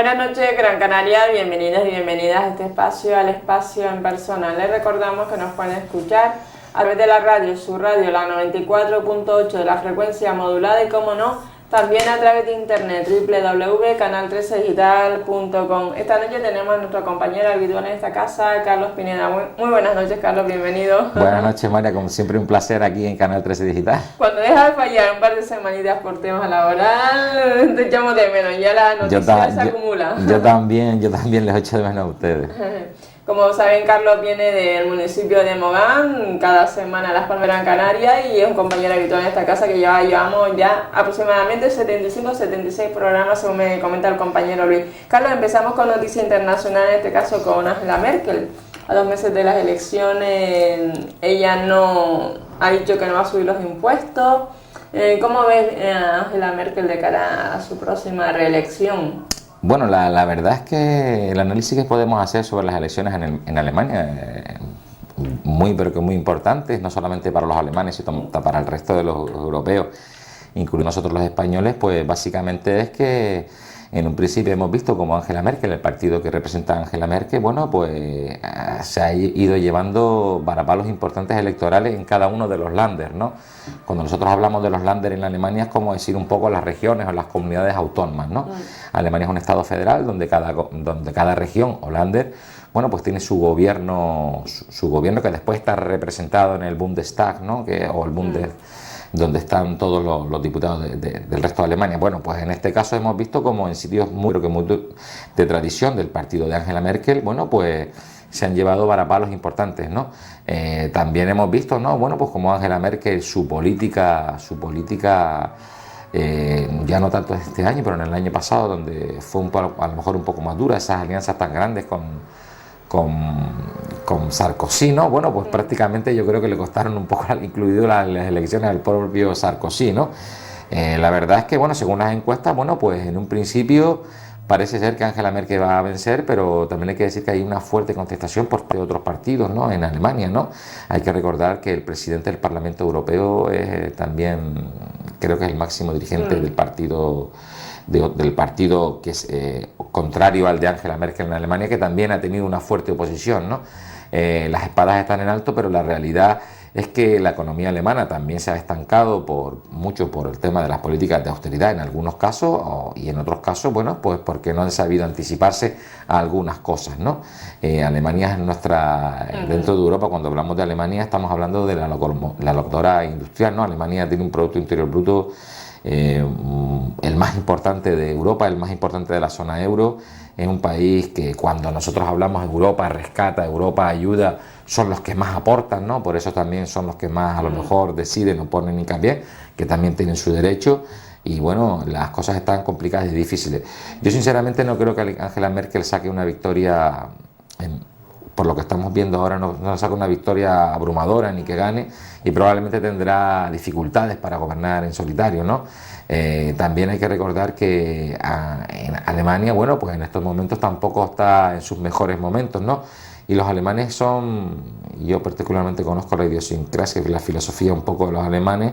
Buenas noches, Gran Canaria, bienvenidos y bienvenidas a este espacio, al espacio en persona. Les recordamos que nos pueden escuchar a través de la radio, su radio, la 94.8 de la frecuencia modulada y, como no, también a través de internet, www.canal13digital.com. Esta noche tenemos a nuestro compañero habitual en esta casa, Carlos Pineda. Muy buenas noches, Carlos, bienvenido. Buenas noches, María, como siempre un placer aquí en Canal 13 Digital. Cuando dejas de fallar un par de semanitas por temas laboral, te echamos de menos, ya la noticia se acumula. Yo también les echo de menos a ustedes. Como saben, Carlos viene del municipio de Mogán, cada semana a Las Palmeras en Canarias, y es un compañero habitual en esta casa que llevamos ya aproximadamente 75-76 programas, según me comenta el compañero Luis. Carlos, empezamos con noticia internacional, en este caso con Angela Merkel. A 2 meses de las elecciones, ella no ha dicho que no va a subir los impuestos. ¿Cómo ves a Angela Merkel de cara a su próxima reelección? Bueno, la verdad es que el análisis que podemos hacer sobre las elecciones en Alemania pero que muy importantes, no solamente para los alemanes, sino para el resto de los europeos, incluidos nosotros los españoles, pues básicamente es que en un principio hemos visto como Angela Merkel, el partido que representa a Angela Merkel, bueno, pues se ha ido llevando varapalos importantes electorales en cada uno de los Länder, ¿no? Cuando nosotros hablamos de los Länder en Alemania es como decir un poco las regiones o las comunidades autónomas, ¿no? Alemania es un estado federal donde cada región o Länder, bueno, pues tiene su gobierno que después está representado en el Bundestag, ¿no? O el donde están todos los diputados del resto de Alemania. Bueno, pues en este caso hemos visto como en sitios muy de tradición del partido de Angela Merkel, bueno, pues se han llevado varapalos importantes, ¿no? También hemos visto, ¿no? Bueno, pues como Angela Merkel, su política ya no tanto este año, pero en el año pasado, donde fue a lo mejor un poco más dura, esas alianzas tan grandes con Sarkozy, ¿no? Bueno, pues prácticamente yo creo que le costaron un poco, incluido las elecciones al propio Sarkozy, ¿no? La verdad es que, bueno, según las encuestas, bueno, pues en un principio parece ser que Angela Merkel va a vencer, pero también hay que decir que hay una fuerte contestación por parte de otros partidos, ¿no? En Alemania, ¿no? Hay que recordar que el presidente del Parlamento Europeo es también, creo que es el máximo dirigente del partido que es contrario al de Angela Merkel en Alemania, que también ha tenido una fuerte oposición, ¿no? Las espadas están en alto, pero la realidad es que la economía alemana también se ha estancado mucho por el tema de las políticas de austeridad en algunos casos, y en otros casos, bueno, pues porque no han sabido anticiparse a algunas cosas, ¿no? Alemania es dentro de Europa, cuando hablamos de Alemania, estamos hablando de la locomotora industrial, ¿no? Alemania tiene un Producto Interior Bruto el más importante de Europa, el más importante de la zona euro. Es un país que, cuando nosotros hablamos de Europa rescata, Europa ayuda, son los que más aportan, ¿no? Por eso también son los que más a lo mejor deciden o ponen hincapié, que también tienen su derecho. Y bueno, las cosas están complicadas y difíciles. Yo sinceramente no creo que Angela Merkel saque una victoria, por lo que estamos viendo ahora, no saca una victoria abrumadora ni que gane, y probablemente tendrá dificultades para gobernar en solitario, ¿no? También hay que recordar que en Alemania, bueno, pues en estos momentos tampoco está en sus mejores momentos, ¿no? Y los alemanes yo particularmente conozco la idiosincrasia y la filosofía un poco de los alemanes,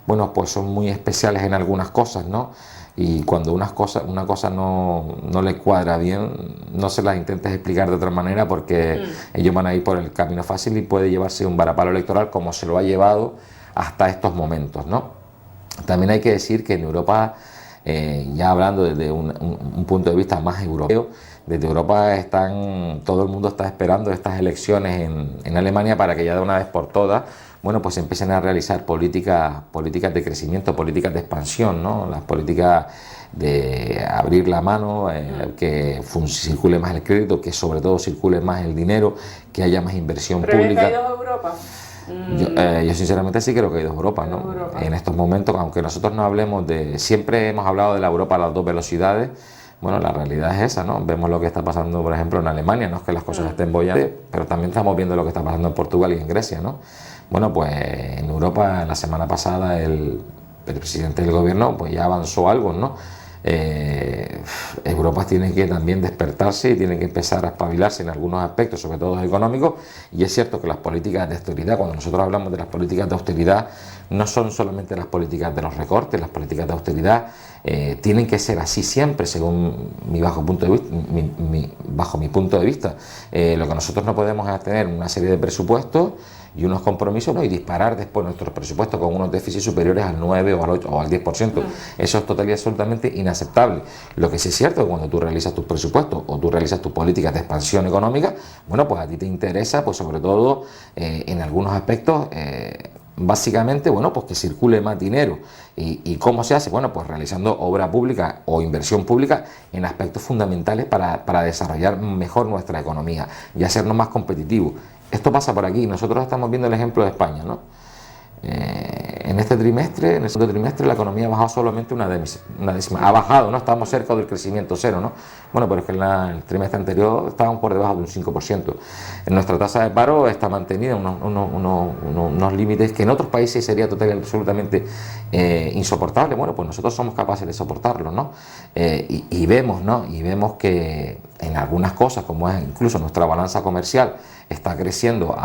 bueno, pues son muy especiales en algunas cosas, ¿no? Y cuando una cosa no le cuadra bien, no se las intentes explicar de otra manera, porque ellos van a ir por el camino fácil y puede llevarse un varapalo electoral, como se lo ha llevado hasta estos momentos, ¿no? También hay que decir que en Europa, ya hablando desde un punto de vista más europeo, desde Europa todo el mundo está esperando estas elecciones en Alemania para que ya de una vez por todas, bueno, pues empiecen a realizar políticas de crecimiento, políticas de expansión, ¿no? Las políticas de abrir la mano, que circule más el crédito, que sobre todo circule más el dinero, que haya más inversión pública. ¿Pero ha ido a Europa? Yo sinceramente sí creo que ha ido a Europa, ¿no? En estos momentos, aunque nosotros no hablemos siempre hemos hablado de la Europa a las 2 velocidades. Bueno, la realidad es esa, ¿no? Vemos lo que está pasando, por ejemplo, en Alemania, no es que las cosas estén bollando, pero también estamos viendo lo que está pasando en Portugal y en Grecia, ¿no? Bueno, pues en Europa la semana pasada el presidente del gobierno pues ya avanzó algo, ¿no? Europa tiene que también despertarse y tiene que empezar a espabilarse en algunos aspectos, sobre todo económicos, y es cierto que las políticas de austeridad, cuando nosotros hablamos de las políticas de austeridad, no son solamente las políticas de los recortes, las políticas de austeridad tienen que ser así siempre, según bajo mi punto de vista. Lo que nosotros no podemos es tener una serie de presupuestos y unos compromisos, ¿no?, y disparar después nuestros presupuestos con unos déficits superiores al 9 o al 8 o al 10%. Eso es total y absolutamente inaceptable. Lo que sí es cierto es que cuando tú realizas tus presupuestos o tú realizas tus políticas de expansión económica, bueno, pues a ti te interesa, pues sobre todo en algunos aspectos, básicamente, bueno, pues que circule más dinero. ¿Y cómo se hace? Bueno, pues realizando obra pública o inversión pública en aspectos fundamentales para desarrollar mejor nuestra economía y hacernos más competitivos. Esto pasa por aquí. Nosotros estamos viendo el ejemplo de España, ¿no? En este trimestre, en el segundo trimestre, la economía ha bajado solamente una décima. Ha bajado, ¿no? Estamos cerca del crecimiento cero, ¿no? Bueno, pero es que en el trimestre anterior estábamos por debajo de un 5%. Nuestra tasa de paro está mantenida en unos límites que en otros países sería total y absolutamente insoportable. Bueno, pues nosotros somos capaces de soportarlo, ¿no? Y vemos, ¿no? Y vemos que en algunas cosas, como es incluso nuestra balanza comercial, está creciendo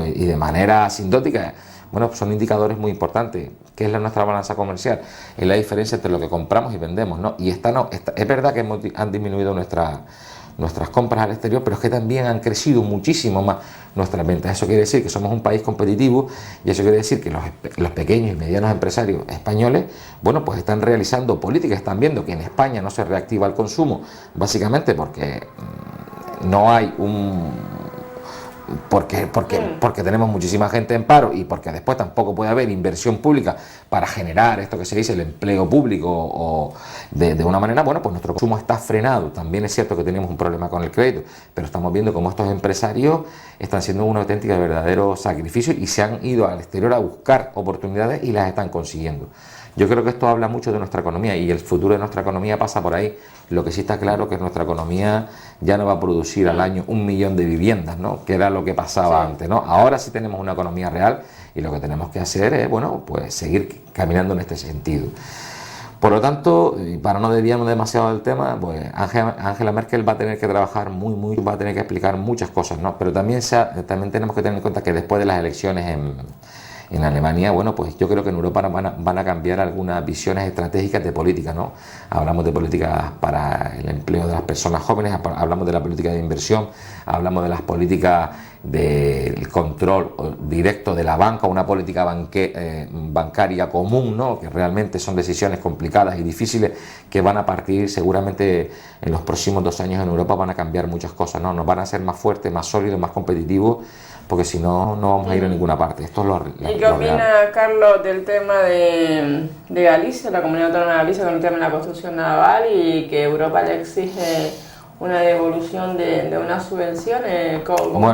y de manera asindótica. Bueno, pues son indicadores muy importantes. ¿Qué es nuestra balanza comercial? Es la diferencia entre lo que compramos y vendemos, ¿no? Y es verdad que han disminuido nuestras compras al exterior, pero es que también han crecido muchísimo más nuestras ventas. Eso quiere decir que somos un país competitivo y eso quiere decir que los pequeños y medianos empresarios españoles, bueno, pues están realizando políticas, están viendo que en España no se reactiva el consumo, básicamente porque no hay porque tenemos muchísima gente en paro y porque después tampoco puede haber inversión pública para generar esto que se dice el empleo público o de una manera, bueno, pues nuestro consumo está frenado. También es cierto que tenemos un problema con el crédito, pero estamos viendo cómo estos empresarios están haciendo una auténtica verdadero sacrificio y se han ido al exterior a buscar oportunidades y las están consiguiendo. Yo creo que esto habla mucho de nuestra economía y el futuro de nuestra economía pasa por ahí. Lo que sí está claro es que nuestra economía ya no va a producir al año 1 millón de viviendas, ¿no?, que era lo que pasaba antes, ¿no? Ahora sí tenemos una economía real y lo que tenemos que hacer es, bueno, pues seguir caminando en este sentido. Por lo tanto, y para no desviarnos demasiado del tema, pues Angela Merkel va a tener que trabajar va a tener que explicar muchas cosas, ¿no? Pero también tenemos que tener en cuenta que después de las elecciones en Alemania, bueno, pues yo creo que en Europa van a cambiar algunas visiones estratégicas de política, ¿no? Hablamos de políticas para el empleo de las personas jóvenes, hablamos de la política de inversión, hablamos de las políticas del control directo de la banca, una política bancaria común, ¿no?, que realmente son decisiones complicadas y difíciles que van a partir seguramente en los próximos 2 años en Europa. Van a cambiar muchas cosas, ¿no? Nos van a hacer más fuertes, más sólidos, más competitivos, porque si no, no vamos a ir a ninguna parte. Esto es ¿Y qué opina, Carlos, del tema de Galicia, la Comunidad Autónoma de Galicia, con el tema de la construcción naval y que Europa le exige una devolución de unas subvenciones? ¿Cómo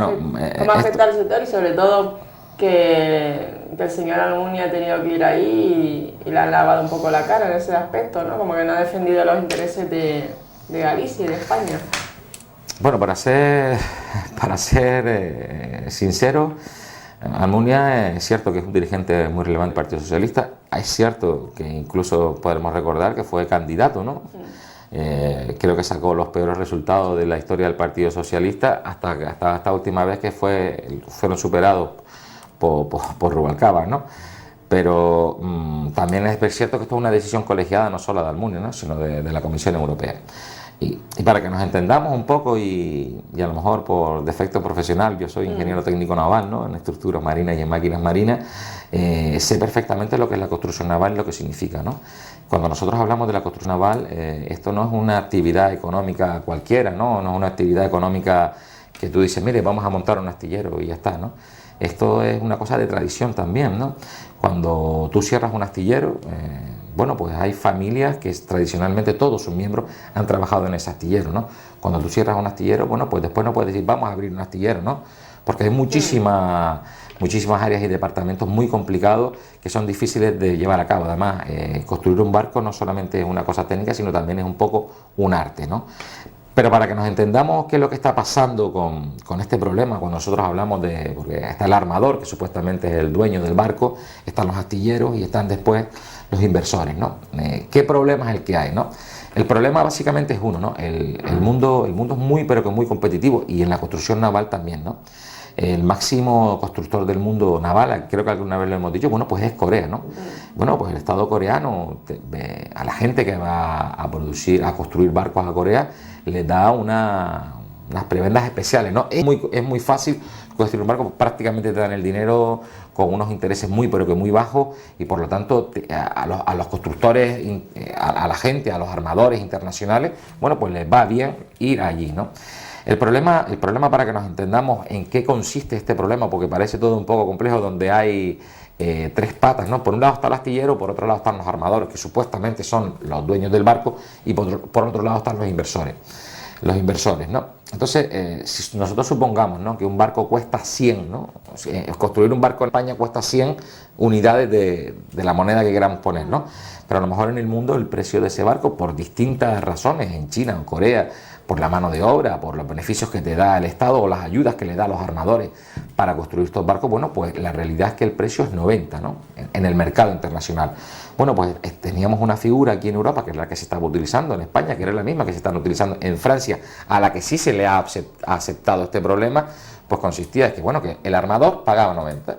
afecta al sector y sobre todo que el señor Almunia ha tenido que ir ahí y le han lavado un poco la cara en ese aspecto, ¿no? Como que no ha defendido los intereses de Galicia y de España. Bueno, para ser sincero, Almunia es cierto que es un dirigente muy relevante del Partido Socialista. Es cierto que incluso podemos recordar que fue candidato, ¿no? Creo que sacó los peores resultados de la historia del Partido Socialista hasta esta última vez que fueron superados por Rubalcaba, ¿no? Pero también es cierto que esto es una decisión colegiada no solo de Almunia, ¿no?, sino de la Comisión Europea. Y para que nos entendamos un poco y a lo mejor por defecto profesional, yo soy ingeniero técnico naval, ¿no?, en estructuras marinas y en máquinas marinas, sé perfectamente lo que es la construcción naval y lo que significa, ¿no? Cuando nosotros hablamos de la construcción naval, esto no es una actividad económica cualquiera, ¿no? No es una actividad económica que tú dices, mire, vamos a montar un astillero y ya está, ¿no? Esto es una cosa de tradición también, ¿no? Cuando tú cierras un astillero, bueno, pues hay familias que tradicionalmente todos sus miembros han trabajado en ese astillero, ¿no? Cuando tú cierras un astillero, bueno, pues después no puedes decir, vamos a abrir un astillero, ¿no? Porque hay muchísimas áreas y departamentos muy complicados que son difíciles de llevar a cabo. Además, construir un barco no solamente es una cosa técnica, sino también es un poco un arte, ¿no? Pero para que nos entendamos qué es lo que está pasando con este problema, cuando nosotros hablamos de, porque está el armador, que supuestamente es el dueño del barco, están los astilleros y están después los inversores, ¿no? ¿Qué problema es el que hay, no? El problema básicamente es uno, ¿no? El mundo es muy, pero que muy competitivo, y en la construcción naval también, ¿no? El máximo constructor del mundo naval, creo que alguna vez lo hemos dicho, bueno, pues es Corea, ¿no? Bueno, pues el Estado coreano, a la gente que va a construir barcos a Corea, les da unas prebendas especiales, ¿no? Es muy fácil construir un barco, prácticamente te dan el dinero con unos intereses muy, pero que muy bajos, y por lo tanto a los constructores, a la gente, a los armadores internacionales, bueno, pues les va bien ir allí, ¿no? El problema para que nos entendamos en qué consiste este problema, porque parece todo un poco complejo, donde hay tres patas, ¿no? Por un lado está el astillero, por otro lado están los armadores, que supuestamente son los dueños del barco, y por otro lado están los inversores, ¿no? Entonces, si nosotros supongamos, ¿no?, que un barco cuesta 100, ¿no? Construir un barco en España cuesta 100 unidades de la moneda que queramos poner, ¿no? Pero a lo mejor en el mundo el precio de ese barco, por distintas razones, en China, en Corea, por la mano de obra, por los beneficios que te da el Estado o las ayudas que le da a los armadores para construir estos barcos, bueno, pues la realidad es que el precio es 90, ¿no?, en el mercado internacional. Bueno, pues teníamos una figura aquí en Europa, que es la que se estaba utilizando en España, que era la misma que se están utilizando en Francia, a la que sí se le ha aceptado este problema, pues consistía en que, bueno, que el armador pagaba 90,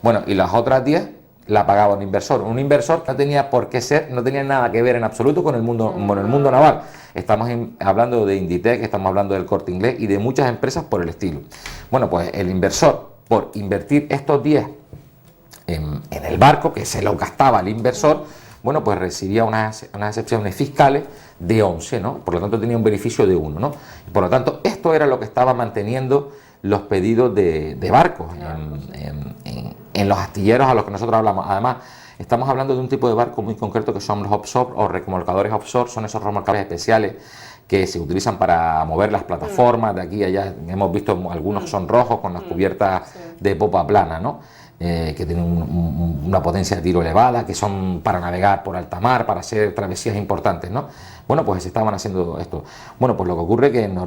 bueno, y las otras 10 la pagaba un inversor que no tenía por qué ser, no tenía nada que ver en absoluto con el mundo naval. Estamos hablando de Inditex, estamos hablando del Corte Inglés y de muchas empresas por el estilo. Bueno, pues el inversor, por invertir estos 10 en el barco, que se lo gastaba el inversor, bueno, pues recibía unas excepciones fiscales de 11, ¿no? Por lo tanto tenía un beneficio de 1, ¿no? Por lo tanto, esto era lo que estaba manteniendo los pedidos de barcos en los astilleros a los que nosotros hablamos. Además, estamos hablando de un tipo de barco muy concreto, que son los offshore o remolcadores offshore. Son esos remolcadores especiales que se utilizan para mover las plataformas de aquí a allá. Hemos visto algunos son rojos con las cubiertas de popa plana, ¿no? Que tienen una potencia de tiro elevada, que son para navegar por alta mar, para hacer travesías importantes, ¿no? Bueno, pues estaban haciendo esto. Bueno, pues lo que ocurre es que en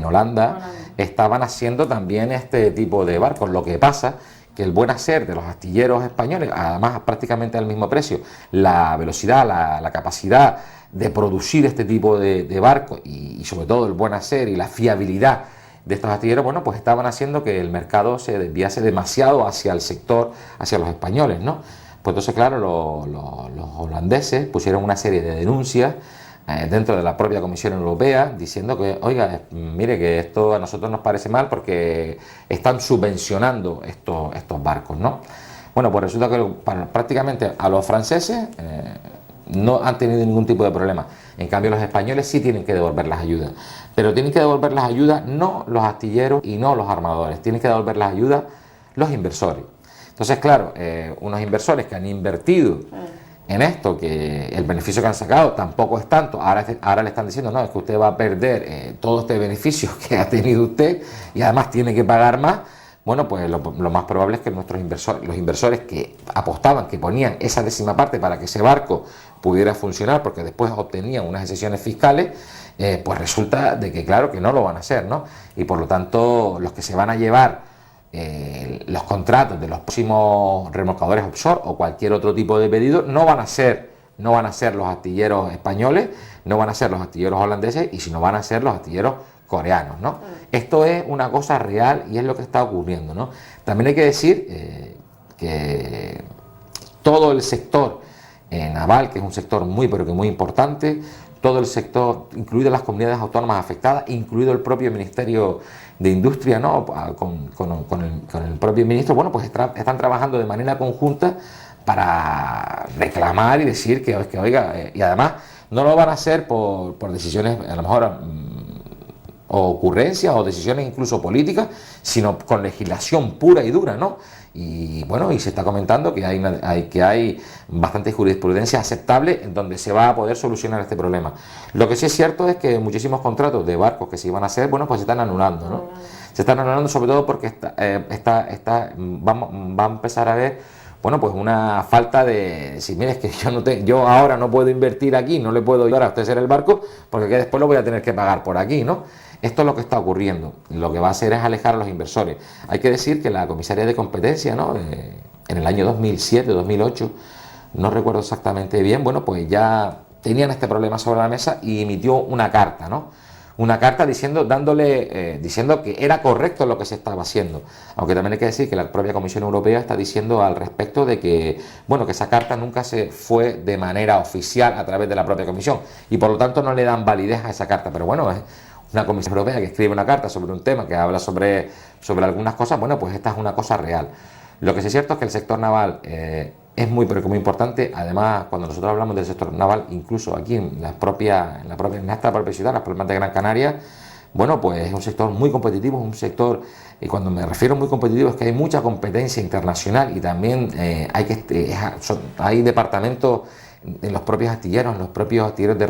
Holanda estaban haciendo también este tipo de barcos. Lo que pasa que el buen hacer de los astilleros españoles, además prácticamente al mismo precio, la velocidad, la capacidad de producir este tipo de barcos y sobre todo el buen hacer y la fiabilidad de estos astilleros, bueno, pues estaban haciendo que el mercado se desviase demasiado hacia el sector, hacia los españoles, ¿no? Pues entonces, claro, los holandeses pusieron una serie de denuncias dentro de la propia Comisión Europea, diciendo que, oiga, mire, que esto a nosotros nos parece mal porque están subvencionando estos barcos, ¿no? Bueno, pues resulta que prácticamente a los franceses no han tenido ningún tipo de problema. En cambio, los españoles sí tienen que devolver las ayudas. Pero tienen que devolver las ayudas no los astilleros y no los armadores. Tienen que devolver las ayudas los inversores. Entonces, claro, unos inversores que han invertido en esto, que el beneficio que han sacado tampoco es tanto, ahora le están diciendo, no, es que usted va a perder todo este beneficio que ha tenido usted y además tiene que pagar más. Bueno, pues lo más probable es que los inversores que apostaban, que ponían esa décima parte para que ese barco pudiera funcionar, porque después obtenían unas exenciones fiscales, pues resulta de que claro que no lo van a hacer, ¿no? Y por lo tanto los que se van a llevar los contratos de los próximos remolcadores offshore o cualquier otro tipo de pedido no van a ser los astilleros españoles, no van a ser los astilleros holandeses y si no van a ser los astilleros coreanos, ¿no? Esto es una cosa real y es lo que está ocurriendo, ¿no? También hay que decir que todo el sector naval, que es un sector muy pero que muy importante, todo el sector, incluidas las comunidades autónomas afectadas, incluido el propio Ministerio de Industria, ¿no? Con el propio ministro, bueno, pues están trabajando de manera conjunta para reclamar y decir que oiga, y además no lo van a hacer por decisiones a lo mejor o ocurrencias o decisiones incluso políticas, sino con legislación pura y dura, ¿no? Y bueno, y se está comentando que hay bastante jurisprudencia aceptable en donde se va a poder solucionar este problema. Lo que sí es cierto es que muchísimos contratos de barcos que se iban a hacer, bueno, pues se están anulando, ¿no? Se están anulando sobre todo porque va a empezar a haber bueno, pues una falta de decir, mire, es que yo ahora no puedo invertir aquí, no le puedo ayudar a usted a hacer el barco, porque que después lo voy a tener que pagar por aquí, ¿no? Esto es lo que está ocurriendo. Lo que va a hacer es alejar a los inversores. Hay que decir que la comisaria de competencia, ¿no?, en el año 2007, 2008, no recuerdo exactamente bien, bueno, pues ya tenían este problema sobre la mesa y emitió una carta, ¿no? Una carta diciendo que era correcto lo que se estaba haciendo, aunque también hay que decir que la propia Comisión Europea está diciendo al respecto de que, bueno, que esa carta nunca se fue de manera oficial a través de la propia Comisión y por lo tanto no le dan validez a esa carta, pero bueno, es una Comisión Europea que escribe una carta sobre un tema que habla sobre algunas cosas, bueno, pues esta es una cosa real. Lo que sí es cierto es que el sector naval es muy, pero que muy importante. Además, cuando nosotros hablamos del sector naval, incluso aquí en nuestra propia ciudad, las Palmas de Gran Canaria, bueno, pues es un sector muy competitivo, es un sector, y cuando me refiero muy competitivo es que hay mucha competencia internacional y también hay departamentos en los propios astilleros, de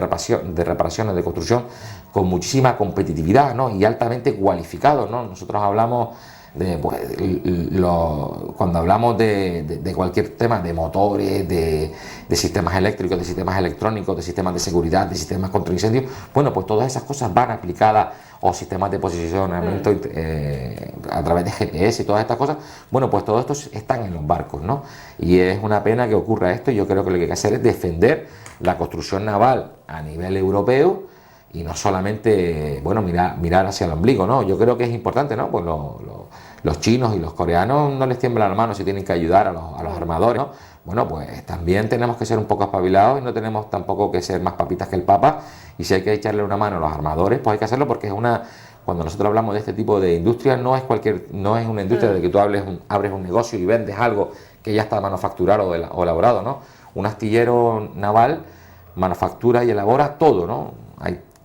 reparaciones, de construcción, con muchísima competitividad, ¿no?, y altamente cualificados, ¿no? Nosotros hablamos cuando hablamos de cualquier tema, de motores, de sistemas eléctricos, de sistemas electrónicos, de sistemas de seguridad, de sistemas contra incendios, bueno, pues todas esas cosas van aplicadas, o sistemas de posicionamiento a través de GPS y todas estas cosas, bueno, pues todo esto están en los barcos, ¿no? Y es una pena que ocurra esto, y yo creo que lo que hay que hacer es defender la construcción naval a nivel europeo, y no solamente, bueno, mirar hacia el ombligo, ¿no? Yo creo que es importante, ¿no? Pues los chinos y los coreanos no les tiembla la mano si tienen que ayudar a los armadores, ¿no? Bueno, pues también tenemos que ser un poco espabilados y no tenemos tampoco que ser más papitas que el Papa, y si hay que echarle una mano a los armadores, pues hay que hacerlo, porque cuando nosotros hablamos de este tipo de industria, no es una industria de que tú abres un negocio y vendes algo que ya está manufacturado o elaborado, ¿no? Un astillero naval manufactura y elabora todo, ¿no?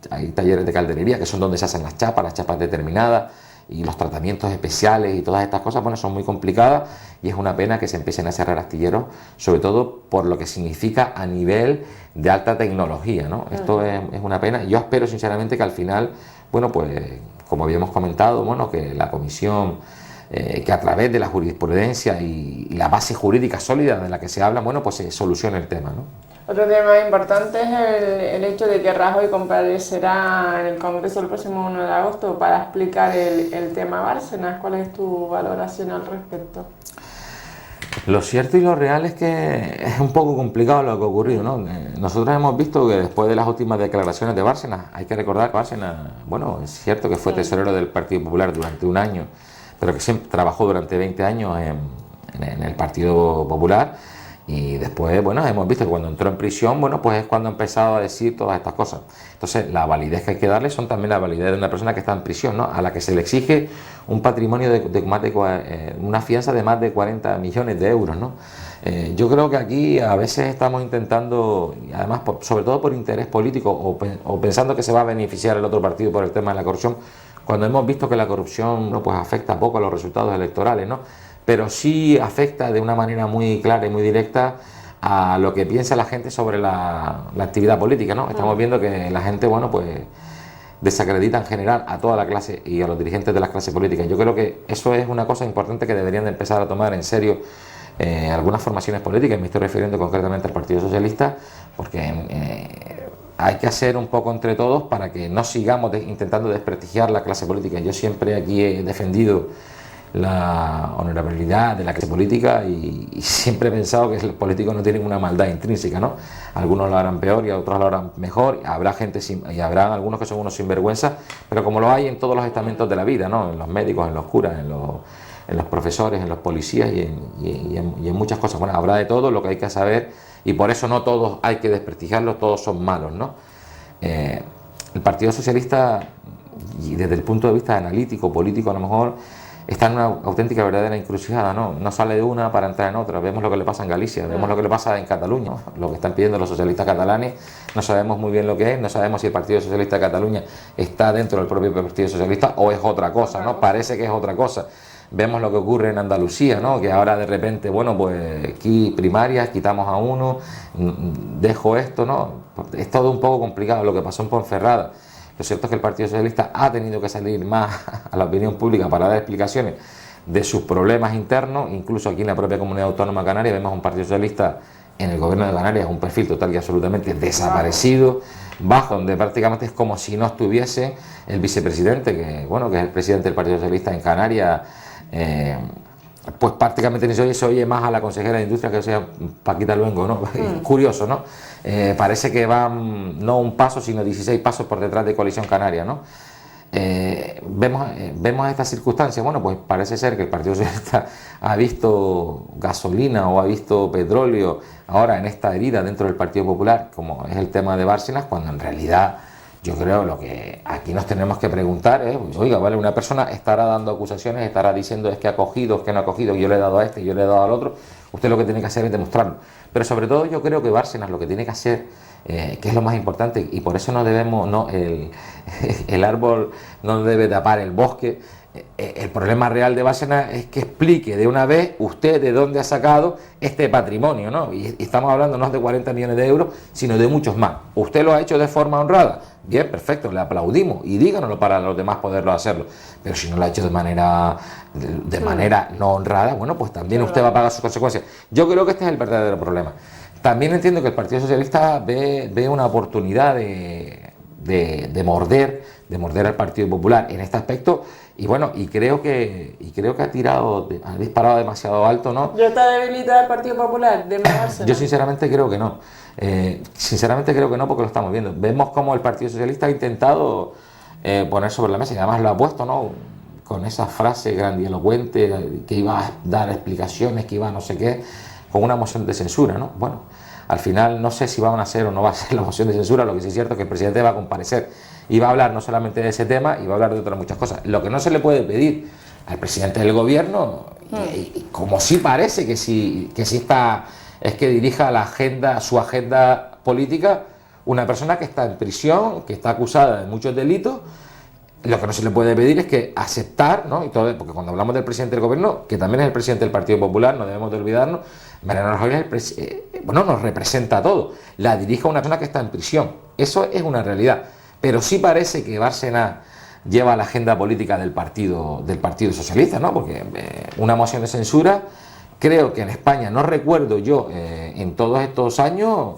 Hay talleres de calderería que son donde se hacen las chapas determinadas, y los tratamientos especiales y todas estas cosas, bueno, son muy complicadas, y es una pena que se empiecen a cerrar astilleros, sobre todo por lo que significa a nivel de alta tecnología, ¿no? Esto es una pena. Yo espero sinceramente que al final, bueno, pues como habíamos comentado, bueno, que la comisión, que a través de la jurisprudencia y la base jurídica sólida de la que se habla, bueno, pues se solucione el tema, ¿no? Otro tema importante es el hecho de que Rajoy comparecerá en el Congreso el próximo 1 de agosto para explicar el tema Bárcenas. ¿Cuál es tu valoración al respecto? Lo cierto y lo real es que es un poco complicado lo que ha ocurrido, ¿no? Nosotros hemos visto que después de las últimas declaraciones de Bárcenas, hay que recordar que Bárcenas, bueno, es cierto que fue tesorero del Partido Popular durante un año, pero que siempre trabajó durante 20 años en el Partido Popular. Y después, bueno, hemos visto que cuando entró en prisión, bueno, pues es cuando ha empezado a decir todas estas cosas. Entonces, la validez que hay que darle son también la validez de una persona que está en prisión, ¿no? A la que se le exige un patrimonio una fianza de más de 40 millones de euros, ¿no? Yo creo que aquí a veces estamos intentando, y además sobre todo por interés político o pensando que se va a beneficiar el otro partido por el tema de la corrupción, cuando hemos visto que la corrupción, no, pues afecta poco a los resultados electorales, ¿no? Pero sí afecta de una manera muy clara y muy directa a lo que piensa la gente sobre la actividad política, ¿no? Estamos viendo que la gente, bueno, pues desacredita en general a toda la clase y a los dirigentes de las clases políticas. Yo creo que eso es una cosa importante que deberían de empezar a tomar en serio algunas formaciones políticas, me estoy refiriendo concretamente al Partido Socialista, porque hay que hacer un poco entre todos para que no sigamos intentando desprestigiar la clase política. Yo siempre aquí he defendido la honorabilidad de la clase política y siempre he pensado que los políticos no tienen una maldad intrínseca, ¿no? Algunos lo harán peor y otros lo harán mejor, habrá gente y habrá algunos que son unos sinvergüenzas, pero como lo hay en todos los estamentos de la vida, ¿no? En los médicos, en los curas, en los profesores, en los policías y en muchas cosas. Bueno, habrá de todo, lo que hay que saber, y por eso no todos hay que desprestigiarlos, todos son malos, ¿no? El Partido Socialista, y desde el punto de vista analítico, político, a lo mejor está en una auténtica verdadera encrucijada, ¿no? No sale de una para entrar en otra. Vemos lo que le pasa en Galicia, vemos lo que le pasa en Cataluña, ¿no? Lo que están pidiendo los socialistas catalanes, no sabemos muy bien lo que es, no sabemos si el Partido Socialista de Cataluña está dentro del propio Partido Socialista o es otra cosa, ¿no? Parece que es otra cosa. Vemos lo que ocurre en Andalucía, ¿no? Que ahora de repente, bueno, pues aquí primarias, quitamos a uno, dejo esto, ¿no? Es todo un poco complicado lo que pasó en Ponferrada. Lo cierto es que el Partido Socialista ha tenido que salir más a la opinión pública para dar explicaciones de sus problemas internos. Incluso aquí en la propia comunidad autónoma canaria vemos un Partido Socialista en el gobierno de Canarias, un perfil total y absolutamente desaparecido, bajo, donde prácticamente es como si no estuviese el vicepresidente, que bueno, que es el presidente del Partido Socialista en Canarias. Pues prácticamente ni se oye más a la consejera de Industria, que sea Paquita Luengo, ¿no? Curioso, ¿no? Parece que van no un paso, sino 16 pasos por detrás de Coalición Canaria, ¿no? Vemos estas circunstancias. Bueno, pues parece ser que el Partido Socialista ha visto gasolina o ha visto petróleo ahora en esta herida dentro del Partido Popular, como es el tema de Bárcenas, cuando en realidad yo creo lo que aquí nos tenemos que preguntar es, pues, oiga, vale, una persona estará dando acusaciones, estará diciendo es que ha cogido, es que no ha cogido, yo le he dado a este, yo le he dado al otro. Usted lo que tiene que hacer es demostrarlo. Pero sobre todo yo creo que Bárcenas lo que tiene que hacer, que es lo más importante, y por eso no debemos, el árbol no debe tapar el bosque. El problema real de Bárcenas es que explique de una vez usted de dónde ha sacado este patrimonio, ¿no? Y estamos hablando no de 40 millones de euros, sino de muchos más. ¿Usted lo ha hecho de forma honrada? Bien, perfecto, le aplaudimos y díganoslo para los demás poderlo hacerlo. Pero si no lo ha hecho de manera no honrada, bueno, pues también usted va a pagar sus consecuencias. Yo creo que este es el verdadero problema. También entiendo que el Partido Socialista ve una oportunidad de morder al Partido Popular en este aspecto. Y bueno, y creo que ha disparado demasiado alto, ¿no? ¿Ya está debilitado el Partido Popular? Yo sinceramente creo que no. Porque lo estamos viendo. Vemos cómo el Partido Socialista ha intentado poner sobre la mesa, y además lo ha puesto, ¿no? Con esa frase grandilocuente que iba a dar explicaciones, que iba a no sé qué, con una moción de censura, ¿no? Bueno, al final no sé si van a hacer o no va a ser la moción de censura. Lo que sí es cierto es que el presidente va a comparecer y va a hablar no solamente de ese tema, y va a hablar de otras muchas cosas. Lo que no se le puede pedir al presidente del gobierno, y como sí parece que sí está, es que dirija su agenda política una persona que está en prisión, que está acusada de muchos delitos. Lo que no se le puede pedir es que aceptar, ¿no? Y todo, porque cuando hablamos del presidente del gobierno, que también es el presidente del Partido Popular, no debemos de olvidarnos, Mariano Rajoy nos representa a todos. La dirige una persona que está en prisión. Eso es una realidad. Pero sí parece que Bárcenas lleva la agenda política del Partido Socialista, ¿no? Porque una moción de censura, creo que en España, no recuerdo yo, en todos estos años,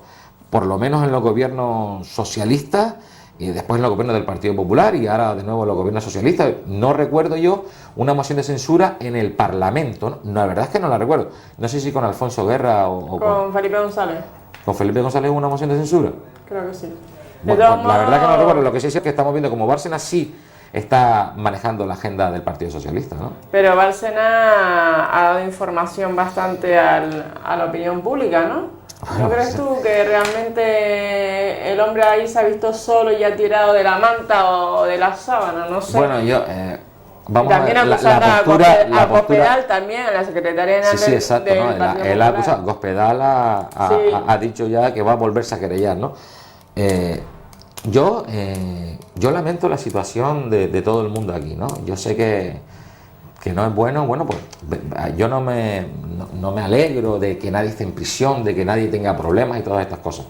por lo menos en los gobiernos socialistas, y después en los gobiernos del Partido Popular y ahora de nuevo en los gobiernos socialistas, no recuerdo yo una moción de censura en el Parlamento, ¿no? La verdad es que no la recuerdo. No sé si con Alfonso Guerra o con Felipe González. ¿Con Felipe González hubo una moción de censura? Creo que sí. Bueno, pues la verdad que no recuerdo. Lo que sí es que estamos viendo como Bárcenas sí está manejando la agenda del Partido Socialista, ¿no? Pero Bárcenas ha dado información bastante a la opinión pública, ¿no? ¿No crees tú que realmente el hombre ahí se ha visto solo y ha tirado de la manta o de la sábana? No sé. Bueno, yo... vamos también a ver, a Cospedal también, a la Secretaría General sí, exacto, del ¿no? Partido Él acusa, Cospedal ha dicho ya que va a volverse a querellar, ¿no? Yo lamento la situación de todo el mundo aquí, ¿no? Yo sé que no es bueno, pues yo no me alegro de que nadie esté en prisión, de que nadie tenga problemas y todas estas cosas.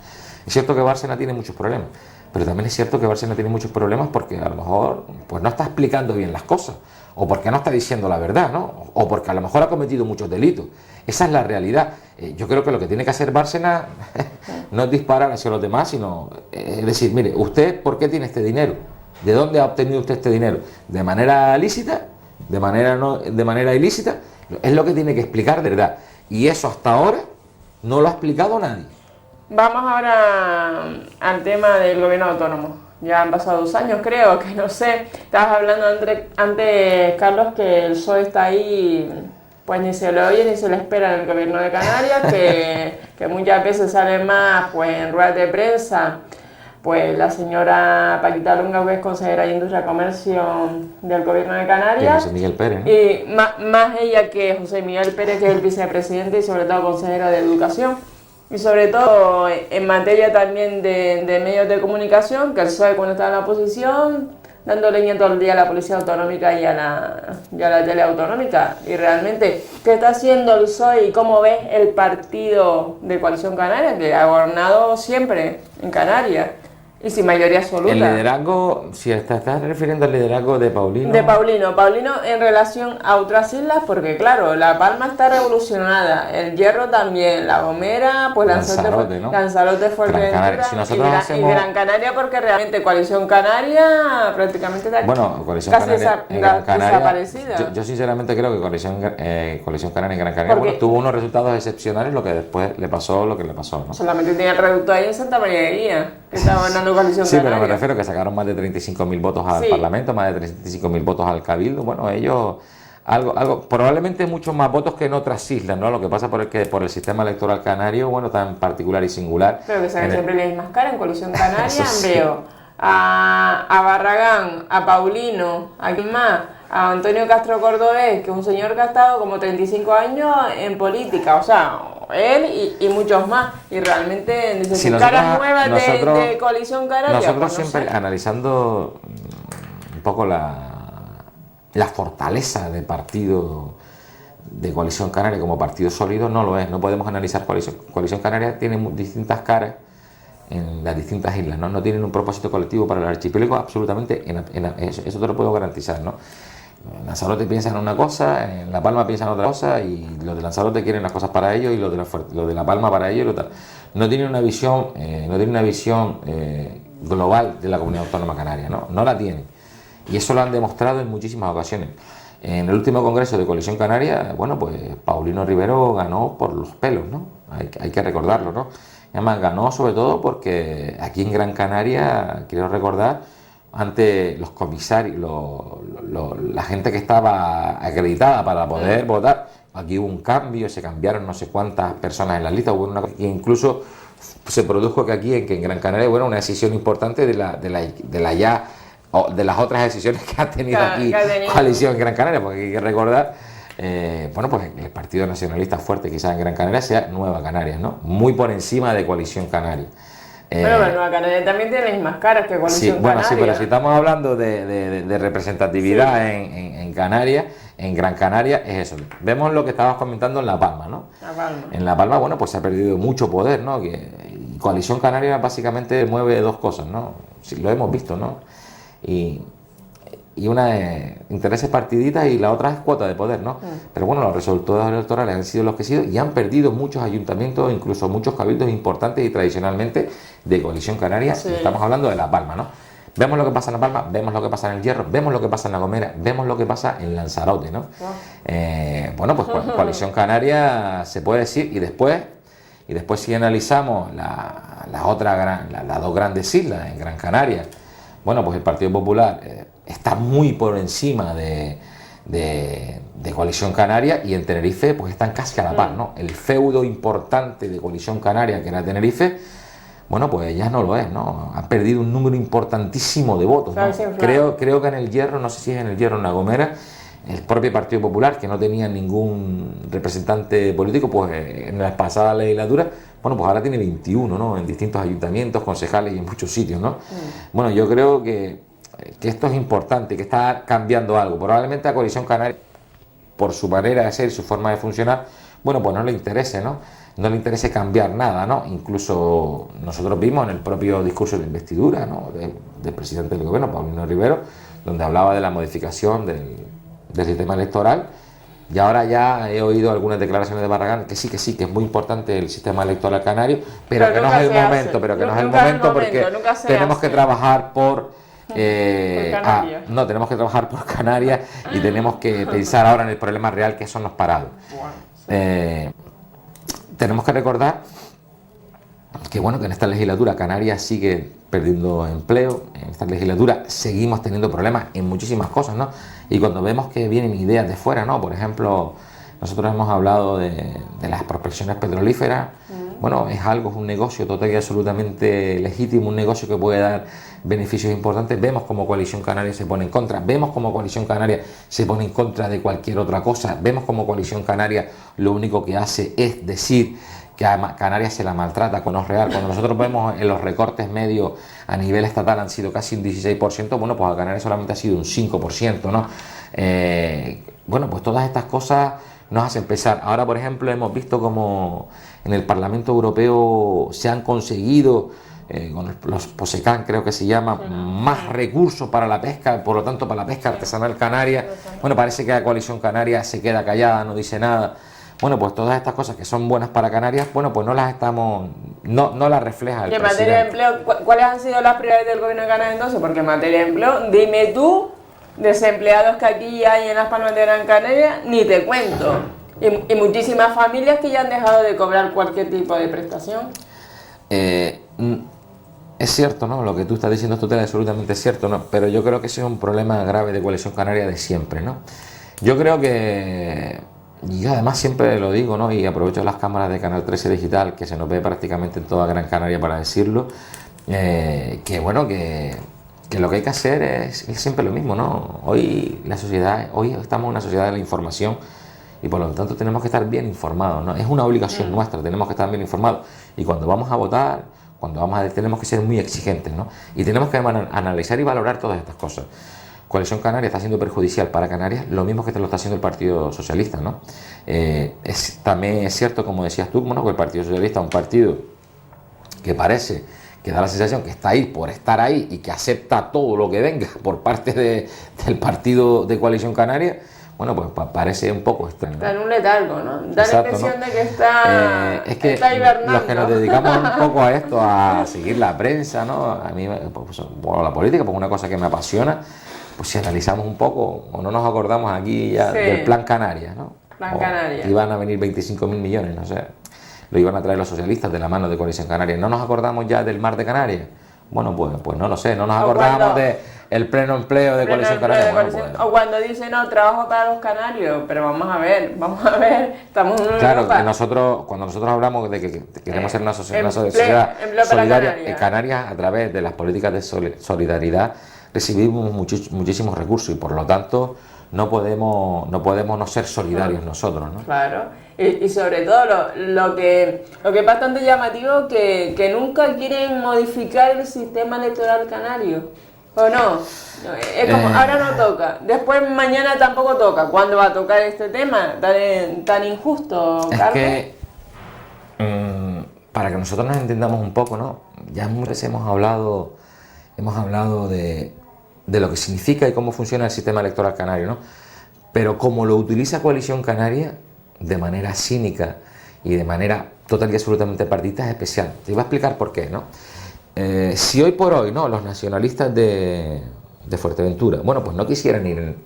Es cierto que Bárcenas tiene muchos problemas, pero también es cierto que Bárcenas tiene muchos problemas porque a lo mejor pues no está explicando bien las cosas, o porque no está diciendo la verdad, ¿no? O porque a lo mejor ha cometido muchos delitos. Esa es la realidad. Yo creo que lo que tiene que hacer Bárcenas no es disparar hacia los demás, sino es decir, mire, ¿usted por qué tiene este dinero? ¿De dónde ha obtenido usted este dinero? ¿De manera lícita? ¿De manera ilícita? Es lo que tiene que explicar de verdad. Y eso hasta ahora no lo ha explicado nadie. Vamos ahora al tema del gobierno autónomo. Ya han pasado 2 años, creo, que no sé. Estabas hablando antes, Carlos, que el PSOE está ahí, pues ni se le oye ni se le espera en el gobierno de Canarias, que muchas veces sale más pues en ruedas de prensa. Pues la señora Paquita Luengo, que es consejera de Industria y Comercio del Gobierno de Canarias. José Miguel Pérez, ¿no? Y más ella que José Miguel Pérez, que es el vicepresidente y sobre todo consejera de Educación. Y sobre todo en materia también de medios de comunicación, que el PSOE cuando está en la oposición, dando leña todo el día a la Policía Autonómica y a la Tele Autonómica. Y realmente, ¿qué está haciendo el PSOE y cómo ves el partido de Coalición Canaria, que ha gobernado siempre en Canarias? Y sin mayoría absoluta. El liderazgo, si estás refiriendo al liderazgo de Paulino. De Paulino en relación a otras islas, porque claro, La Palma está revolucionada, El Hierro también, La Gomera, pues Lanzarote, ¿no? Lanzarote, Fuerteventura y Gran Canaria, porque realmente Coalición Canaria prácticamente está Coalición casi Canaria, desaparecida. Yo sinceramente creo que Coalición Canaria en Gran Canaria tuvo unos resultados excepcionales, lo que después le pasó lo que le pasó, ¿no? Solamente tenía el reducto ahí en Santa María de Guía, que estaba ganando Coalición sí, Canaria. Pero me refiero que sacaron más de 35.000 votos al Parlamento, más de 35.000 votos al Cabildo. Bueno, ellos probablemente muchos más votos que en otras islas, ¿no? Lo que pasa por el sistema electoral canario, bueno, tan particular y singular. Pero que saben siempre las mismas caras en Coalición Canaria, veo a Barragán, a Paulino, a quién más, a Antonio Castro Cordobés, que es un señor que ha estado como 35 años en política, o sea, él y muchos más, y realmente necesitan caras nuevas de Coalición Canaria. Nosotros siempre analizando un poco la fortaleza del partido de Coalición Canaria como partido sólido, no lo es, no podemos analizar Coalición Canaria, tiene distintas caras en las distintas islas, ¿no? No tienen un propósito colectivo para el archipiélago, absolutamente, eso te lo puedo garantizar, ¿no? En Lanzarote piensan una cosa, en La Palma piensan otra cosa, y los de Lanzarote quieren las cosas para ellos y los de La Palma para ellos y tal. No tienen una visión, global de la comunidad autónoma canaria, no la tienen, y eso lo han demostrado en muchísimas ocasiones. En el último congreso de Coalición Canaria, bueno, pues Paulino Rivero ganó por los pelos, ¿no? Hay que recordarlo, ¿no? Además ganó sobre todo porque aquí en Gran Canaria, quiero recordar, ante los comisarios, la gente que estaba acreditada para poder votar, aquí hubo un cambio, se cambiaron no sé cuántas personas en la lista, hubo una, e incluso se produjo que aquí en Gran Canaria hubo una decisión importante de las otras decisiones que ha tenido aquí Coalición en Gran Canaria, porque hay que recordar, pues el Partido Nacionalista fuerte quizás en Gran Canaria sea Nueva Canarias, ¿no? Muy por encima de Coalición Canaria. Pero Nueva Canaria también tiene las mismas caras que Coalición Canaria. Sí, pero si estamos hablando de representatividad en Canarias, en Gran Canaria, es eso. Vemos lo que estabas comentando en La Palma, ¿no? La Palma. En La Palma, bueno, pues se ha perdido mucho poder, ¿no? Y Coalición Canaria básicamente mueve dos cosas, ¿no? Sí, lo hemos visto, ¿no? Y una es intereses partidistas y la otra es cuota de poder, ¿no? Pero bueno, los resultados electorales han sido los que han sido y han perdido muchos ayuntamientos, incluso muchos cabildos importantes y tradicionalmente de Coalición Canaria. Sí. Estamos hablando de La Palma, ¿no? Vemos lo que pasa en La Palma, vemos lo que pasa en El Hierro, vemos lo que pasa en La Gomera, vemos lo que pasa en Lanzarote, ¿no? Bueno, pues Coalición Canaria se puede decir, y después si analizamos las dos grandes islas en Gran Canaria, bueno, pues el Partido Popular está muy por encima de Coalición Canaria, y en Tenerife pues están casi a la par, ¿no? El feudo importante de Coalición Canaria, que era Tenerife, bueno, pues ya no lo es, ¿no? Ha perdido un número importantísimo de votos, ¿no? Creo que en El Hierro, no sé si es en El Hierro o en La Gomera, el propio Partido Popular, que no tenía ningún representante político, pues en la pasada legislatura, bueno, pues ahora tiene 21, ¿no? En distintos ayuntamientos, concejales y en muchos sitios, ¿no? Bueno, yo creo que esto es importante, que está cambiando algo. Probablemente a Coalición Canaria, por su manera de ser, su forma de funcionar, bueno, pues no le interese, ¿no? No le interese cambiar nada, ¿no? Incluso nosotros vimos en el propio discurso de investidura, ¿no? del presidente del gobierno, Paulino Rivero, donde hablaba de la modificación del sistema electoral, y ahora ya he oído algunas declaraciones de Barragán que sí, que es muy importante el sistema electoral canario, pero que no es el momento, porque tenemos que trabajar tenemos que trabajar por Canarias y tenemos que pensar ahora en el problema real, que son los parados. Tenemos que recordar que bueno, que en esta legislatura Canarias sigue perdiendo empleo, en esta legislatura seguimos teniendo problemas en muchísimas cosas, ¿no? Y cuando vemos que vienen ideas de fuera, ¿no? Por ejemplo, nosotros hemos hablado de las prospecciones petrolíferas. Bueno, es un negocio total y absolutamente legítimo, un negocio que puede dar beneficios importantes. Vemos como Coalición Canaria se pone en contra, vemos como Coalición Canaria se pone en contra de cualquier otra cosa, vemos como Coalición Canaria lo único que hace es decir que a Canarias se la maltrata, cuando es real. Cuando nosotros vemos en los recortes medios a nivel estatal han sido casi un 16%, bueno, pues a Canarias solamente ha sido un 5%, ¿no? Bueno, pues todas estas cosas nos hacen pensar. Ahora, por ejemplo, hemos visto como en el Parlamento Europeo se han conseguido con los POSECAN creo que se llama, más recursos para la pesca, por lo tanto para la pesca artesanal canaria. Bueno, parece que la Coalición Canaria se queda callada, no dice nada. Bueno, pues todas estas cosas que son buenas para Canarias, bueno, pues no las refleja el presidente. Y en materia de empleo, ¿cuáles han sido las prioridades del gobierno de Canarias entonces? Porque en materia de empleo, dime tú, desempleados que aquí hay en Las Palmas de Gran Canaria, ni te cuento. Y muchísimas familias que ya han dejado de cobrar cualquier tipo de prestación. Es cierto, ¿no? Lo que tú estás diciendo es total, absolutamente cierto, ¿no? Pero yo creo que ese es un problema grave de Coalición Canaria de siempre, ¿no? Yo creo que, y además siempre lo digo, ¿no? Y aprovecho las cámaras de Canal 13 Digital, que se nos ve prácticamente en toda Gran Canaria para decirlo, que bueno, que lo que hay que hacer es siempre lo mismo, ¿no? Hoy estamos en una sociedad de la información y por lo tanto tenemos que estar bien informados, ¿no? Es una obligación nuestra, tenemos que estar bien informados. Y cuando vamos a votar, tenemos que ser muy exigentes, ¿no? Y tenemos que analizar y valorar todas estas cosas. Coalición Canaria está siendo perjudicial para Canarias, lo mismo que te lo está haciendo el Partido Socialista, ¿no? También es cierto, como decías tú, bueno, que el Partido Socialista es un partido que parece que da la sensación que está ahí por estar ahí y que acepta todo lo que venga por parte del partido de Coalición Canaria. Bueno, pues parece un poco extraño. Está en un letargo, ¿no? Da Exacto, la impresión, ¿no? De que está hibernando. Los que nos dedicamos un poco a esto, a seguir la prensa, ¿no? A mí, pues, bueno, la política, pues una cosa que me apasiona, pues si analizamos un poco, o no nos acordamos aquí ya del Plan Canarias, ¿no? Plan Canarias. Iban a venir 25.000 millones, no sé, lo iban a traer los socialistas de la mano de Coalición Canaria. ¿No nos acordamos ya del Mar de Canarias? Bueno, pues no lo sé, no nos acordábamos del pleno empleo de Coalición Canaria. O cuando dicen, no, trabajo para los canarios, pero vamos a ver, estamos en una Claro, Europa. que cuando nosotros hablamos de que queremos ser una sociedad solidaria, en Canarias, a través de las políticas de solidaridad, recibimos muchísimos recursos y por lo tanto no podemos no ser solidarios nosotros, ¿no? Claro, y sobre todo lo que es bastante llamativo, que nunca quieren modificar el sistema electoral canario, ¿o no? Es como, ahora no toca, después mañana tampoco toca. ¿Cuándo va a tocar este tema tan injusto, Carlos? Es que, para que nosotros nos entendamos un poco, ¿no? Ya muchas veces hemos hablado de lo que significa y cómo funciona el sistema electoral canario, ¿no? Pero como lo utiliza Coalición Canaria, de manera cínica y de manera total y absolutamente partidista, es especial. Te iba a explicar por qué, ¿no? Si hoy por hoy, ¿no?, los nacionalistas de Fuerteventura, bueno, pues no quisieran ir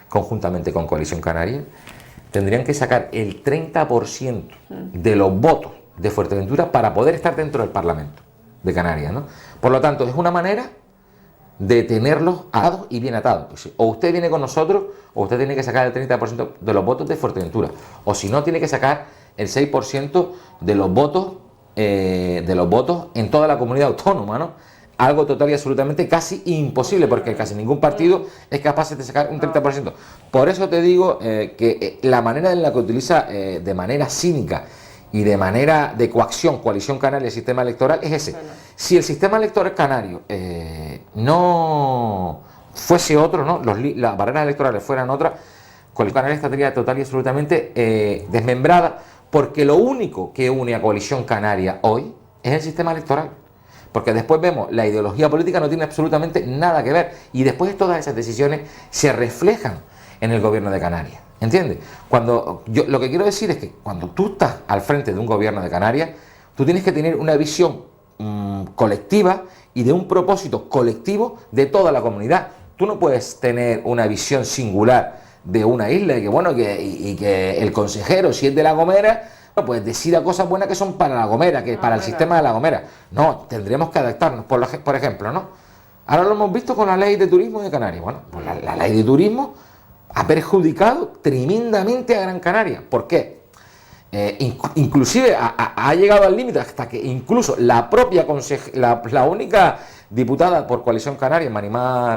conjuntamente con Coalición Canaria, tendrían que sacar el 30% de los votos de Fuerteventura para poder estar dentro del Parlamento de Canarias, ¿no? Por lo tanto, es una manera de tenerlos atados y bien atados. O usted viene con nosotros, o usted tiene que sacar el 30% de los votos de Fuerteventura, o si no, tiene que sacar el 6% de los votos en toda la comunidad autónoma, ¿no? Algo total y absolutamente casi imposible, porque casi ningún partido es capaz de sacar un 30%. Por eso te digo que la manera en la que utiliza de manera cínica y de manera de coacción Coalición Canaria el sistema electoral es ese. Si el sistema electoral canario no fuese otro, ¿no?, las barreras electorales fueran otras, Coalición Canaria estaría total y absolutamente desmembrada, porque lo único que une a Coalición Canaria hoy es el sistema electoral. Porque después vemos, la ideología política no tiene absolutamente nada que ver, y después todas esas decisiones se reflejan en el gobierno de Canarias. ¿Entiendes? Lo que quiero decir es que cuando tú estás al frente de un gobierno de Canarias, tú tienes que tener una visión colectiva y de un propósito colectivo de toda la comunidad. Tú no puedes tener una visión singular de una isla y que el consejero, si es de La Gomera, pues decida cosas buenas que son para La Gomera, que para el sistema de La Gomera. No, tendremos que adaptarnos. Por ejemplo, ¿no? Ahora lo hemos visto con la ley de turismo de Canarias. Bueno, pues la ley de turismo ha perjudicado tremendamente a Gran Canaria. ¿Por qué? Inclusive ha llegado al límite hasta que incluso la propia la única diputada por Coalición Canaria, Marimar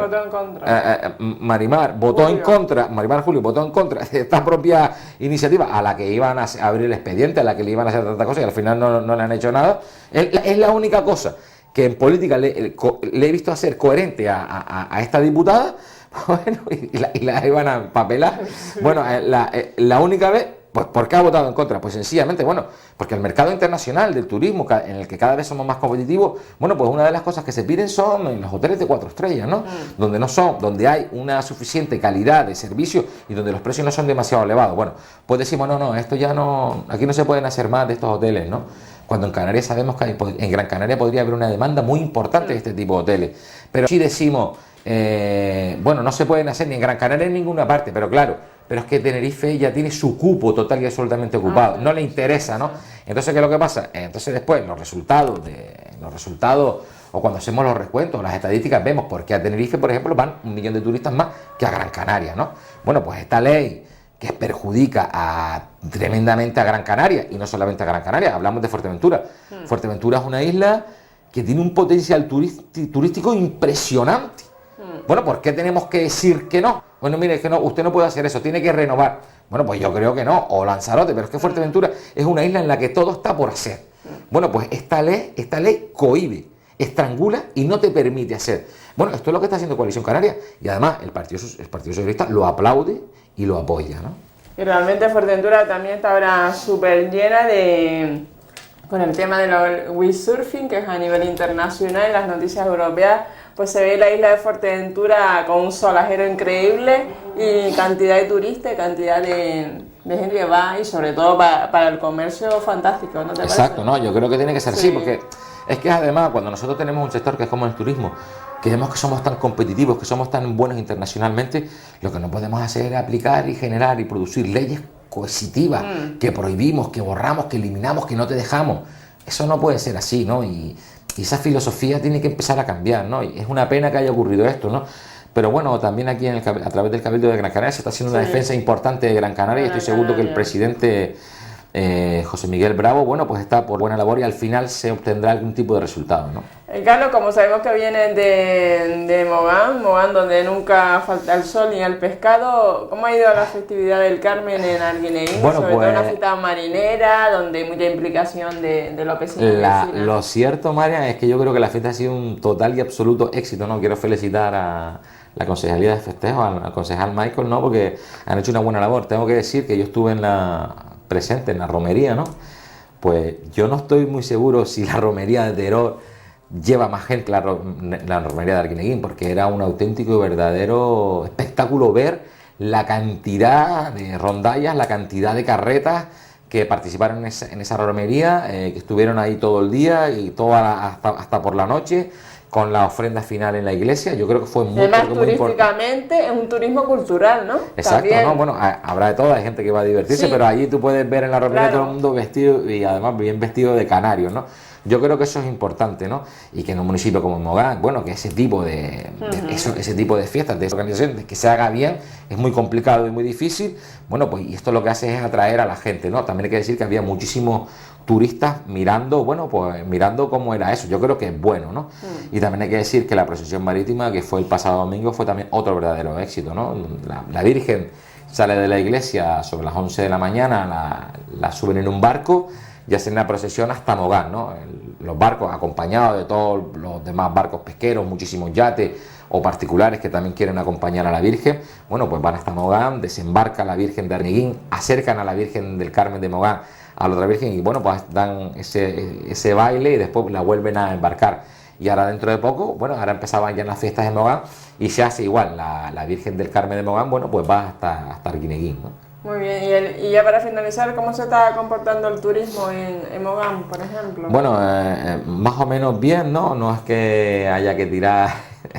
Julio, votó en contra de esta propia iniciativa a la que iban a abrir el expediente, a la que le iban a hacer tantas cosas y al final no le han hecho nada. Es la única cosa que en política le he visto hacer coherente a esta diputada. Bueno, y la iban a papelar. Bueno, la única vez Pues, ¿por qué ha votado en contra? Pues sencillamente, bueno, porque el mercado internacional del turismo, en el que cada vez somos más competitivos, bueno, pues una de las cosas que se piden son en los hoteles de 4 estrellas, ¿no? Donde hay una suficiente calidad de servicio y donde los precios no son demasiado elevados. Bueno, pues decimos, no, esto ya no, aquí no se pueden hacer más de estos hoteles, ¿no? Cuando en Canarias sabemos que en Gran Canaria podría haber una demanda muy importante de este tipo de hoteles. Pero sí decimos, bueno, no se pueden hacer ni en Gran Canaria ni en ninguna parte, pero claro, pero es que Tenerife ya tiene su cupo total y absolutamente ocupado, no le interesa, ¿no? Entonces, ¿qué es lo que pasa? Entonces después los resultados, o cuando hacemos los recuentos, las estadísticas, vemos por qué a Tenerife, por ejemplo, van 1 millón de turistas más que a Gran Canaria, ¿no? Bueno, pues esta ley que perjudica tremendamente a Gran Canaria, y no solamente a Gran Canaria, hablamos de Fuerteventura. Fuerteventura es una isla que tiene un potencial turístico impresionante. Bueno, ¿por qué tenemos que decir que no? Bueno, mire, es que no, usted no puede hacer eso, tiene que renovar. Bueno, pues yo creo que no, o Lanzarote, pero es que Fuerteventura es una isla en la que todo está por hacer. Bueno, pues esta ley cohíbe, estrangula y no te permite hacer. Bueno, esto es lo que está haciendo Coalición Canaria, y además el Partido Socialista lo aplaude y lo apoya, ¿no? Y realmente Fuerteventura también está ahora súper llena con el tema del windsurfing, que es a nivel internacional, en las noticias europeas, pues se ve la isla de Fuerteventura con un solajero increíble y cantidad de turistas, cantidad de gente que va, y sobre todo para el comercio fantástico, ¿no te parece? Exacto, no, yo creo que tiene que ser así, porque es que además cuando nosotros tenemos un sector que es como el turismo, que vemos que somos tan competitivos, que somos tan buenos internacionalmente, lo que no podemos hacer es aplicar y generar y producir leyes coercitivas, que prohibimos, que borramos, que eliminamos, que no te dejamos. Eso no puede ser así, ¿no? Y esa filosofía tiene que empezar a cambiar, ¿no? Y es una pena que haya ocurrido esto, ¿no? Pero bueno, también aquí a través del Cabildo de Gran Canaria se está haciendo una defensa importante de Gran Canaria, y estoy seguro que el presidente José Miguel Bravo, bueno, pues está por buena labor y al final se obtendrá algún tipo de resultado, ¿no? Carlos, como sabemos que viene de Mogán, donde nunca falta el sol ni el pescado, ¿cómo ha ido la festividad del Carmen en Arguineguín? Bueno, sobre pues, todo una fiesta marinera, donde hay mucha implicación de los vecinos. Lo cierto, Marian, es que yo creo que la fiesta ha sido un total y absoluto éxito, ¿no? Quiero felicitar a la Concejalía de Festejo, al concejal Michael, ¿no? Porque han hecho una buena labor. Tengo que decir que yo estuve presente en la romería, ¿no? Pues yo no estoy muy seguro si la romería de Teror lleva más gente que la romería de Arguineguín, porque era un auténtico y verdadero espectáculo ver la cantidad de rondallas, la cantidad de carretas que participaron en esa romería, que estuvieron ahí todo el día y hasta por la noche, con la ofrenda final en la iglesia. Yo creo que fue muy importante. Además, turísticamente es un turismo cultural, ¿no? Exacto, también. ¿No? Bueno, habrá de todo, hay gente que va a divertirse, pero allí tú puedes ver en la romería todo el mundo vestido, y además bien vestido de canario, ¿no? Yo creo que eso es importante, ¿no? Y que en un municipio como Mogán, bueno, que ese tipo de fiestas, de organizaciones, que se haga bien, es muy complicado y muy difícil. Bueno, pues y esto lo que hace es atraer a la gente, ¿no? También hay que decir que había muchísimos turistas mirando, bueno, pues mirando cómo era eso. Yo creo que es bueno, ¿no? Y también hay que decir que la procesión marítima, que fue el pasado domingo, fue también otro verdadero éxito, ¿no? La Virgen sale de la iglesia sobre las 11 de la mañana, la suben en un barco y hacen la procesión hasta Mogán, ¿no? Los barcos acompañados de todos los demás barcos pesqueros, muchísimos yates o particulares que también quieren acompañar a la Virgen, bueno, pues van hasta Mogán, desembarca la Virgen de Arguineguín, acercan a la Virgen del Carmen de Mogán a la otra Virgen y bueno, pues dan ese baile y después la vuelven a embarcar. Y ahora dentro de poco, bueno, ahora empezaban ya las fiestas de Mogán y se hace igual, la Virgen del Carmen de Mogán, bueno, pues va hasta Arguineguín, ¿no? Muy bien, y ya para finalizar, ¿cómo se está comportando el turismo en Mogán, por ejemplo? Bueno, más o menos bien, ¿no? No es que haya que tirar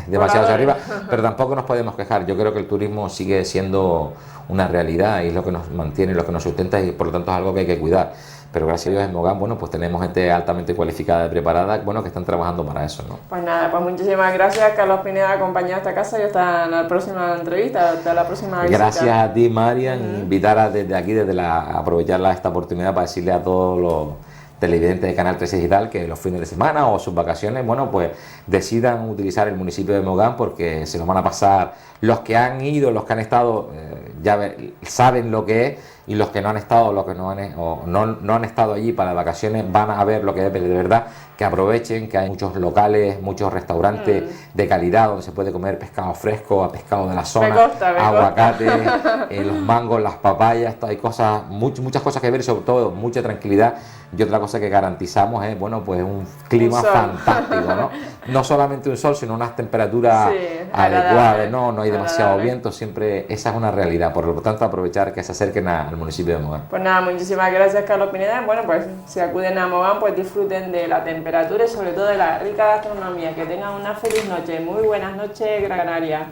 demasiado hacia arriba, pero tampoco nos podemos quejar. Yo creo que el turismo sigue siendo una realidad y es lo que nos mantiene, lo que nos sustenta y por lo tanto es algo que hay que cuidar. Pero gracias a Dios en Mogán, bueno, pues tenemos gente altamente cualificada y preparada, bueno, que están trabajando para eso, ¿no? Pues nada, pues muchísimas gracias, Carlos Pineda, acompañado a esta casa y hasta la próxima entrevista, hasta la próxima visita. Gracias a ti, Marian, invitar desde aquí, aprovechar esta oportunidad para decirle a todos los televidentes de Canal 13 Digital que los fines de semana o sus vacaciones, bueno, pues decidan utilizar el municipio de Mogán porque se los van a pasar, los que han ido, los que han estado, saben lo que es y los que no han estado, los que no han estado allí para las vacaciones, van a ver lo que es de verdad, que aprovechen, que hay muchos locales, muchos restaurantes de calidad donde se puede comer pescado fresco, pescado de la zona, aguacate, los mangos, las papayas, hay cosas, muchas cosas que ver y sobre todo mucha tranquilidad. Y otra cosa que garantizamos es, bueno, pues un clima fantástico, ¿no? No solamente un sol, sino unas temperaturas adecuadas, no hay demasiado viento, siempre esa es una realidad. Por lo tanto, aprovechar que se acerquen al municipio de Mogán. Pues nada, muchísimas gracias, Carlos Pineda. Bueno, pues si acuden a Mogán, pues disfruten de la temperatura y sobre todo de la rica gastronomía. Que tengan una feliz noche. Muy buenas noches, Gran Canaria.